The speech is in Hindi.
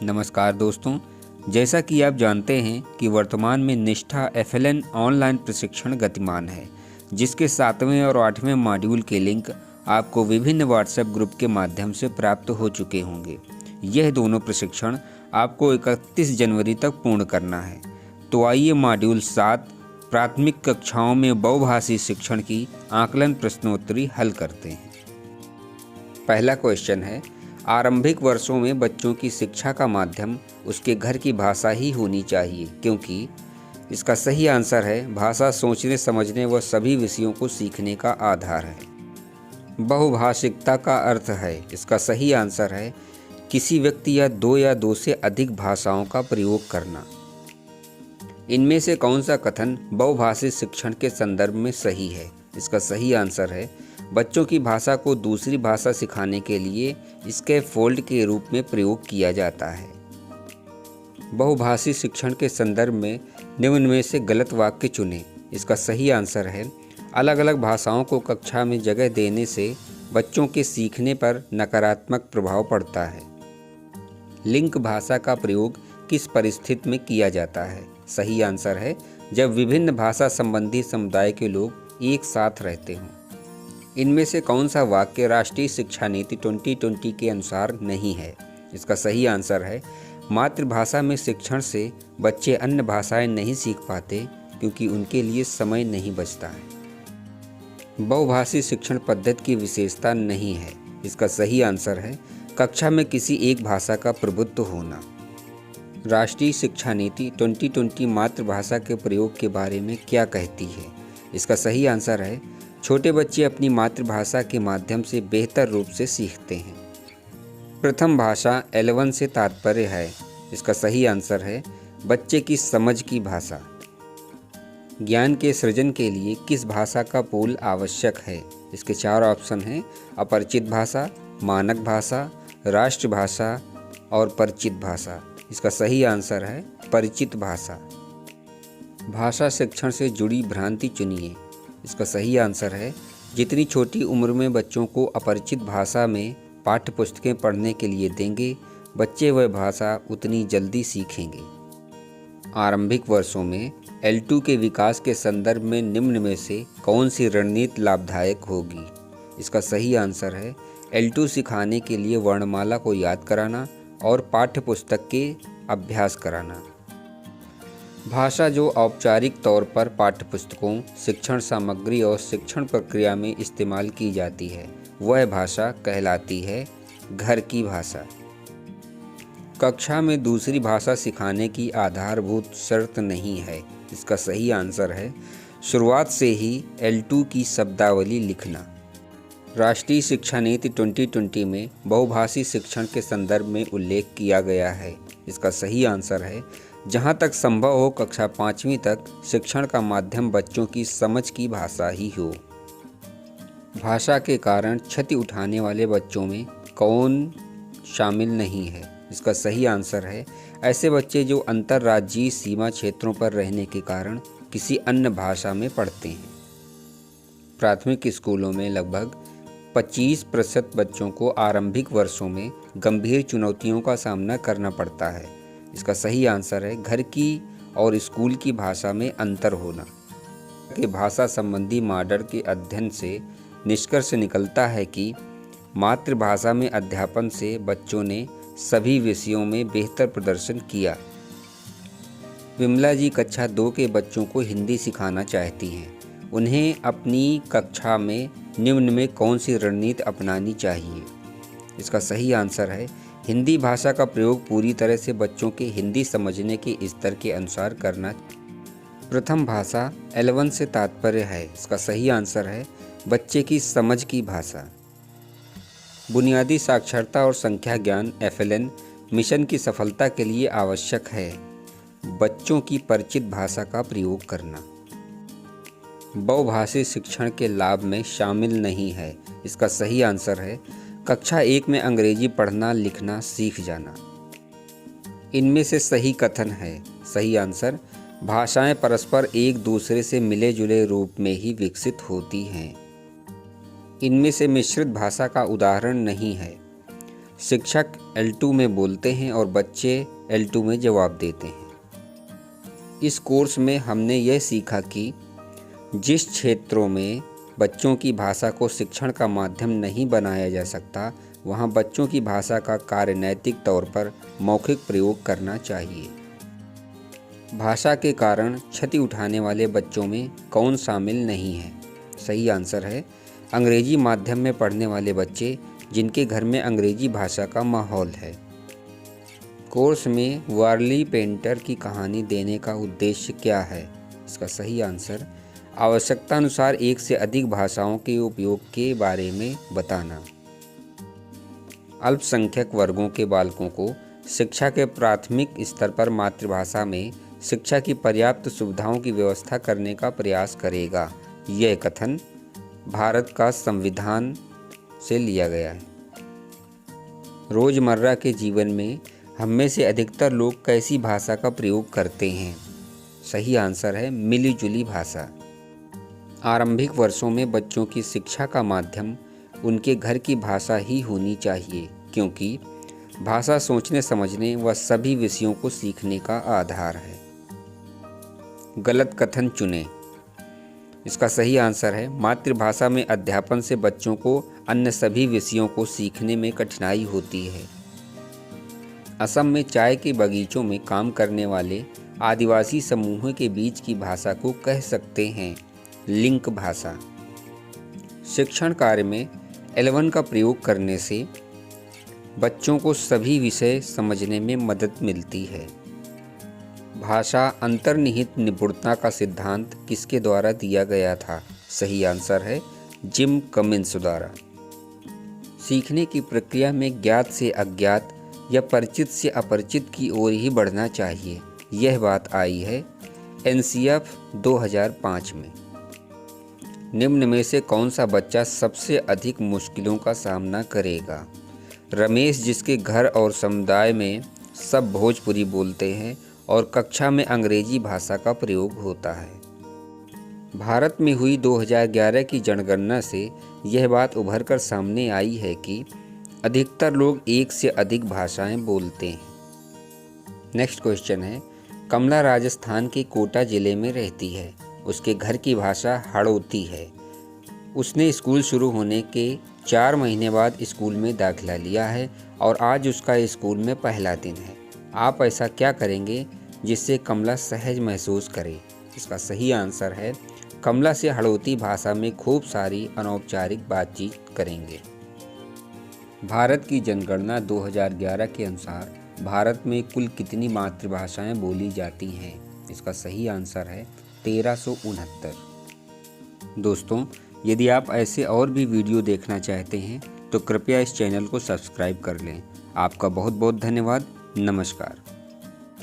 नमस्कार दोस्तों, जैसा कि आप जानते हैं कि वर्तमान में निष्ठा FLN ऑनलाइन प्रशिक्षण गतिमान है, जिसके 7वें और 8वें मॉड्यूल के लिंक आपको विभिन्न व्हाट्सएप ग्रुप के माध्यम से प्राप्त हो चुके होंगे। यह दोनों प्रशिक्षण आपको 31 जनवरी तक पूर्ण करना है। तो आइए मॉड्यूल 7 प्राथमिक कक्षाओं में बहुभाषी शिक्षण की आकलन प्रश्नोत्तरी हल करते हैं। पहला क्वेश्चन है, आरंभिक वर्षों में बच्चों की शिक्षा का माध्यम उसके घर की भाषा ही होनी चाहिए, क्योंकि इसका सही आंसर है भाषा सोचने समझने व सभी विषयों को सीखने का आधार है। बहुभाषिकता का अर्थ है, इसका सही आंसर है किसी व्यक्ति या दो से अधिक भाषाओं का प्रयोग करना। इनमें से कौन सा कथन बहुभाषी शिक्षण के संदर्भ में सही है? इसका सही आंसर है बच्चों की भाषा को दूसरी भाषा सिखाने के लिए स्कैफोल्ड के रूप में प्रयोग किया जाता है। बहुभाषी शिक्षण के संदर्भ में निम्न में से गलत वाक्य चुनें। इसका सही आंसर है अलग अलग भाषाओं को कक्षा में जगह देने से बच्चों के सीखने पर नकारात्मक प्रभाव पड़ता है। लिंक भाषा का प्रयोग किस परिस्थिति में किया जाता है? सही आंसर है जब विभिन्न भाषा संबंधी समुदाय के लोग एक साथ रहते हों। इनमें से कौन सा वाक्य राष्ट्रीय शिक्षा नीति 2020 के अनुसार नहीं है? इसका सही आंसर है मातृभाषा में शिक्षण से बच्चे अन्य भाषाएं नहीं सीख पाते, क्योंकि उनके लिए समय नहीं बचता है। बहुभाषी शिक्षण पद्धति की विशेषता नहीं है। इसका सही आंसर है कक्षा में किसी एक भाषा का प्रभुत्व होना। राष्ट्रीय शिक्षा नीति 2020 मातृभाषा के प्रयोग के बारे में क्या कहती है? इसका सही आंसर है छोटे बच्चे अपनी मातृभाषा के माध्यम से बेहतर रूप से सीखते हैं। प्रथम भाषा L1 से तात्पर्य है। इसका सही आंसर है बच्चे की समझ की भाषा। ज्ञान के सृजन के लिए किस भाषा का पूल आवश्यक है? इसके 4 ऑप्शन हैं: अपरिचित भाषा, मानक भाषा, राष्ट्रभाषा और परिचित भाषा। इसका सही आंसर है परिचित भाषा। भाषा शिक्षण से जुड़ी भ्रांति चुनिए। इसका सही आंसर है जितनी छोटी उम्र में बच्चों को अपरिचित भाषा में पाठ्य पुस्तकें पढ़ने के लिए देंगे, बच्चे वह भाषा उतनी जल्दी सीखेंगे। आरंभिक वर्षों में L2 के विकास के संदर्भ में निम्न में से कौन सी रणनीति लाभदायक होगी? इसका सही आंसर है L2 सिखाने के लिए वर्णमाला को याद कराना और पाठ्य पुस्तक के अभ्यास कराना। भाषा जो औपचारिक तौर पर पाठ्यपुस्तकों, शिक्षण सामग्री और शिक्षण प्रक्रिया में इस्तेमाल की जाती है, वह भाषा कहलाती है घर की भाषा। कक्षा में दूसरी भाषा सिखाने की आधारभूत शर्त नहीं है। इसका सही आंसर है शुरुआत से ही L2 की शब्दावली लिखना। राष्ट्रीय शिक्षा नीति 2020 में बहुभाषी शिक्षण के संदर्भ में उल्लेख किया गया है। इसका सही आंसर है जहाँ तक संभव हो कक्षा 5वीं तक शिक्षण का माध्यम बच्चों की समझ की भाषा ही हो। भाषा के कारण क्षति उठाने वाले बच्चों में कौन शामिल नहीं है? इसका सही आंसर है ऐसे बच्चे जो अंतर्राज्यीय सीमा क्षेत्रों पर रहने के कारण किसी अन्य भाषा में पढ़ते हैं। प्राथमिक स्कूलों में लगभग 25% बच्चों को आरंभिक वर्षों में गंभीर चुनौतियों का सामना करना पड़ता है। इसका सही आंसर है घर की और स्कूल की भाषा में अंतर होना। के भाषा संबंधी मॉडल के अध्ययन से निष्कर्ष निकलता है कि मातृभाषा में अध्यापन से बच्चों ने सभी विषयों में बेहतर प्रदर्शन किया। विमला जी कक्षा 2 के बच्चों को हिंदी सिखाना चाहती हैं। उन्हें अपनी कक्षा में निम्न में कौन सी रणनीति अपनानी चाहिए? इसका सही आंसर है हिंदी भाषा का प्रयोग पूरी तरह से बच्चों के हिंदी समझने के स्तर के अनुसार करना। प्रथम भाषा L1 से तात्पर्य है। इसका सही आंसर है बच्चे की समझ की भाषा। बुनियादी साक्षरता और संख्या ज्ञान FLN मिशन की सफलता के लिए आवश्यक है बच्चों की परिचित भाषा का प्रयोग करना। बहुभाषी शिक्षण के लाभ में शामिल नहीं है। इसका सही आंसर है कक्षा 1 में अंग्रेजी पढ़ना लिखना सीख जाना। इनमें से सही कथन है। सही आंसर भाषाएं परस्पर एक दूसरे से मिले जुले रूप में ही विकसित होती हैं। इनमें से मिश्रित भाषा का उदाहरण नहीं है। शिक्षक L2 में बोलते हैं और बच्चे L2 में जवाब देते हैं। इस कोर्स में हमने यह सीखा कि जिस क्षेत्रों में बच्चों की भाषा को शिक्षण का माध्यम नहीं बनाया जा सकता, वहाँ बच्चों की भाषा का कार्य नैतिक तौर पर मौखिक प्रयोग करना चाहिए। भाषा के कारण क्षति उठाने वाले बच्चों में कौन शामिल नहीं है? सही आंसर है अंग्रेजी माध्यम में पढ़ने वाले बच्चे जिनके घर में अंग्रेजी भाषा का माहौल है। कोर्स में वारली पेंटर की कहानी देने का उद्देश्य क्या है? इसका सही आंसर आवश्यकता अनुसार एक से अधिक भाषाओं के उपयोग के बारे में बताना। अल्पसंख्यक वर्गों के बालकों को शिक्षा के प्राथमिक स्तर पर मातृभाषा में शिक्षा की पर्याप्त सुविधाओं की व्यवस्था करने का प्रयास करेगा। यह कथन भारत का संविधान से लिया गया है। रोज़मर्रा के जीवन में हम में से अधिकतर लोग कैसी भाषा का प्रयोग करते हैं? सही आंसर है मिली जुली भाषा। आरंभिक वर्षों में बच्चों की शिक्षा का माध्यम उनके घर की भाषा ही होनी चाहिए, क्योंकि भाषा सोचने समझने व सभी विषयों को सीखने का आधार है। गलत कथन चुनें। इसका सही आंसर है मातृभाषा में अध्यापन से बच्चों को अन्य सभी विषयों को सीखने में कठिनाई होती है। असम में चाय के बगीचों में काम करने वाले आदिवासी समूहों के बीच की भाषा को कह सकते हैं लिंक भाषा। शिक्षण कार्य में L1 का प्रयोग करने से बच्चों को सभी विषय समझने में मदद मिलती है। भाषा अंतर्निहित निपुणता का सिद्धांत किसके द्वारा दिया गया था? सही आंसर है जिम कमिंस द्वारा। सीखने की प्रक्रिया में ज्ञात से अज्ञात या परिचित से अपरिचित की ओर ही बढ़ना चाहिए। यह बात आई है NCF 2005 में। निम्न में से कौन सा बच्चा सबसे अधिक मुश्किलों का सामना करेगा? रमेश, जिसके घर और समुदाय में सब भोजपुरी बोलते हैं और कक्षा में अंग्रेजी भाषा का प्रयोग होता है। भारत में हुई 2011 की जनगणना से यह बात उभर कर सामने आई है कि अधिकतर लोग एक से अधिक भाषाएं बोलते हैं। नेक्स्ट क्वेश्चन है, कमला राजस्थान के कोटा जिले में रहती है। उसके घर की भाषा हड़ौती है। उसने स्कूल शुरू होने के 4 महीने बाद स्कूल में दाखिला लिया है और आज उसका स्कूल में पहला दिन है। आप ऐसा क्या करेंगे जिससे कमला सहज महसूस करे? इसका सही आंसर है कमला से हड़ौती भाषा में खूब सारी अनौपचारिक बातचीत करेंगे। भारत की जनगणना 2011 के अनुसार भारत में कुल कितनी मातृभाषाएं बोली जाती हैं? इसका सही आंसर है 1369। दोस्तों, यदि आप ऐसे और भी वीडियो देखना चाहते हैं तो कृपया इस चैनल को सब्सक्राइब कर लें। आपका बहुत बहुत धन्यवाद। नमस्कार।